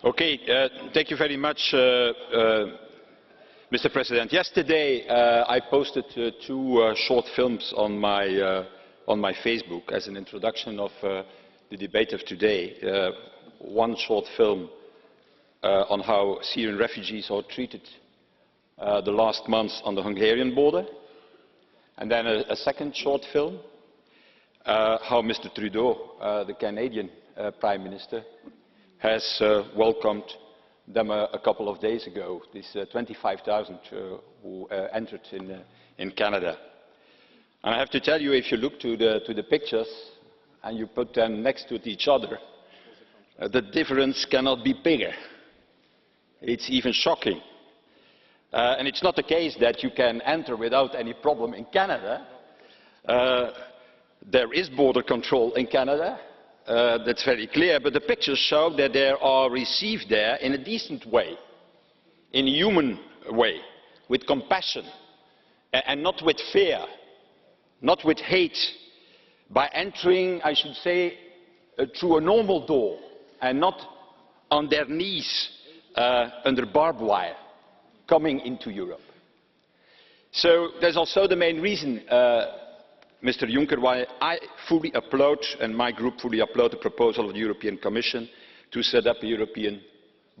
Thank you very much, Mr. President. Yesterday I posted two short films on my Facebook as an introduction of the debate of today. One short film on how Syrian refugees are treated the last months on the Hungarian border, and then a second short film how Mr. Trudeau, the Canadian Prime Minister, has welcomed them a couple of days ago, these 25,000 who entered in Canada. And I have to tell you, if you look to the pictures and you put them next to each other, the difference cannot be bigger. It's even shocking. And it's not the case that you can enter without any problem in Canada. There is border control in Canada. That's very clear, but the pictures show that they are received there in a decent way, in a human way, with compassion, and not with fear, not with hate, by entering, I should say, through a normal door, and not on their knees under barbed wire, coming into Europe. So there's also the main reason, Mr. Juncker, why I fully applaud, and my group fully applaud, the proposal of the European Commission to set up a European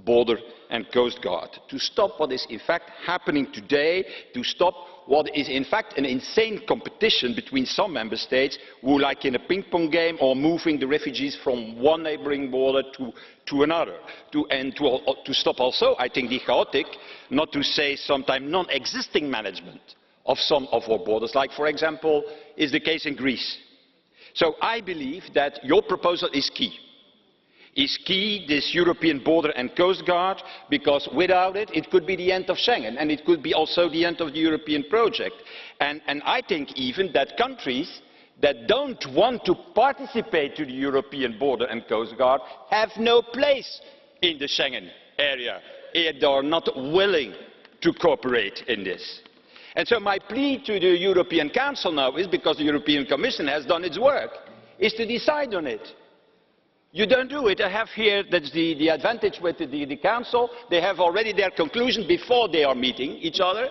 border and coast guard, to stop what is in fact happening today, to stop what is in fact an insane competition between some member states who, like in a ping-pong game, are moving the refugees from one neighbouring border to another, to stop also, I think, the chaotic, not to say sometimes non-existing management of some of our borders, like, for example, is the case in Greece. So I believe that your proposal is key. This European border and coast guard, because without it, it could be the end of Schengen, and it could be also the end of the European project. And I think even that countries that don't want to participate to the European border and coast guard have no place in the Schengen area if they are not willing to cooperate in this. And so my plea to the European Council now is, because the European Commission has done its work, is to decide on it. You don't do it. I have here, that's the advantage with the Council, they have already their conclusion before they are meeting each other.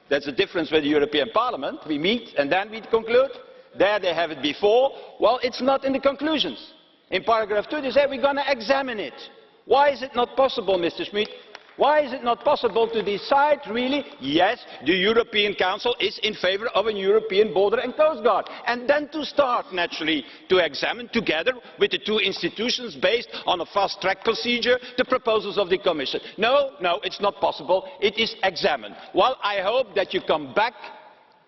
That's the difference with the European Parliament. We meet and then we conclude. There they have it before. Well, it's not in the conclusions. In paragraph 2 they say we're going to examine it. Why is it not possible, Mr. Schmid? Why is it not possible to decide really, yes, the European Council is in favour of a European border and coast guard, and then to start naturally to examine together with the two institutions, based on a fast-track procedure, the proposals of the Commission? No, it's not possible. It is examined. Well, I hope that you come back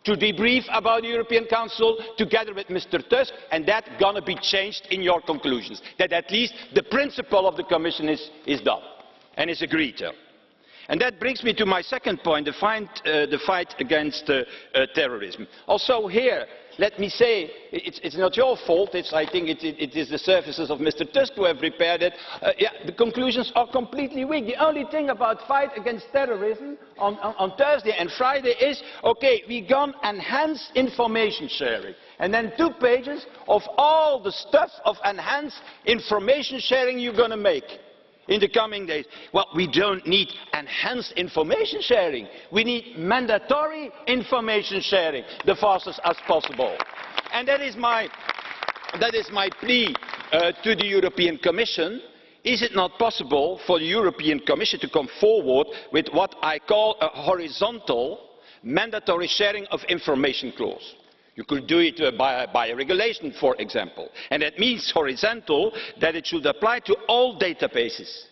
to debrief about the European Council together with Mr. Tusk, and that's going to be changed in your conclusions, that at least the principle of the Commission is done and is agreed to. And that brings me to my second point, the fight against terrorism. Also here, let me say, it's not your fault. I think it is the services of Mr. Tusk who have prepared it. The conclusions are completely weak. The only thing about fight against terrorism on Thursday and Friday is, okay, we're going to enhance information sharing. And then 2 pages of all the stuff of enhanced information sharing you're going to make in the coming days. Well, we don't need enhanced information sharing. We need mandatory information sharing the fastest as possible. And that is my plea to the European Commission. Is it not possible for the European Commission to come forward with what I call a horizontal mandatory sharing of information clause? You could do it by a regulation, for example. And that means horizontal, that it should apply to all databases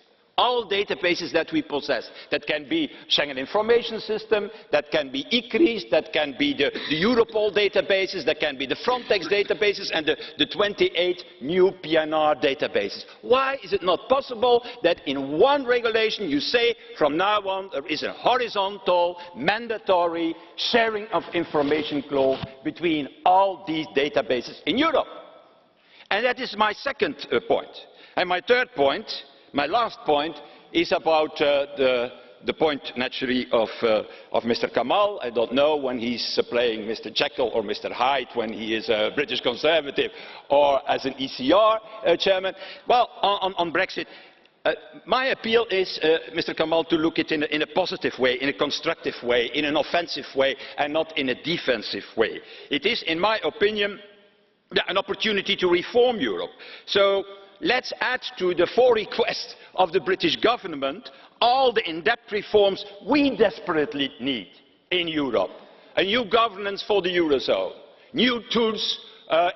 that we possess. That can be Schengen Information System, that can be ECRIS, that can be the Europol databases, that can be the Frontex databases, and the 28 new PNR databases. Why is it not possible that in one regulation you say from now on there is a horizontal, mandatory sharing of information clause between all these databases in Europe? And that is my second point. And my third point, my last point, is about the point naturally of Mr. Kamal. I don't know when he's playing Mr. Jekyll or Mr. Hyde, when he is a British Conservative or as an ECR chairman. Well, on Brexit, My appeal is, Mr. Kamal, to look at it in a positive way, in a constructive way, in an offensive way, and not in a defensive way. It is, in my opinion, an opportunity to reform Europe. So let's add to the 4 requests of the British government all the in-depth reforms we desperately need in Europe. A new governance for the Eurozone, new tools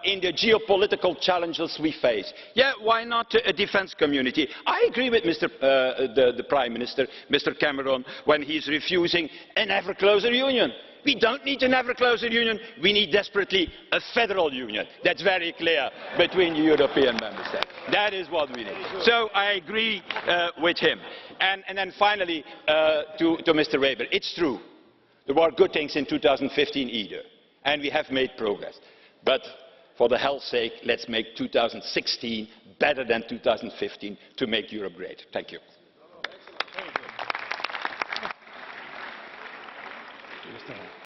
in the geopolitical challenges we face. Yeah, why not a defence community? I agree with the Prime Minister, Mr. Cameron, when he's refusing an ever closer union. We don't need an ever closer union, we need desperately a federal union. That's very clear between the European member states. That is what we need. So I agree with him. And then finally, to Mr. Weber, it's true, there were good things in 2015 either, and we have made progress. But for the hell's sake, let's make 2016 better than 2015 to make Europe great. Thank you.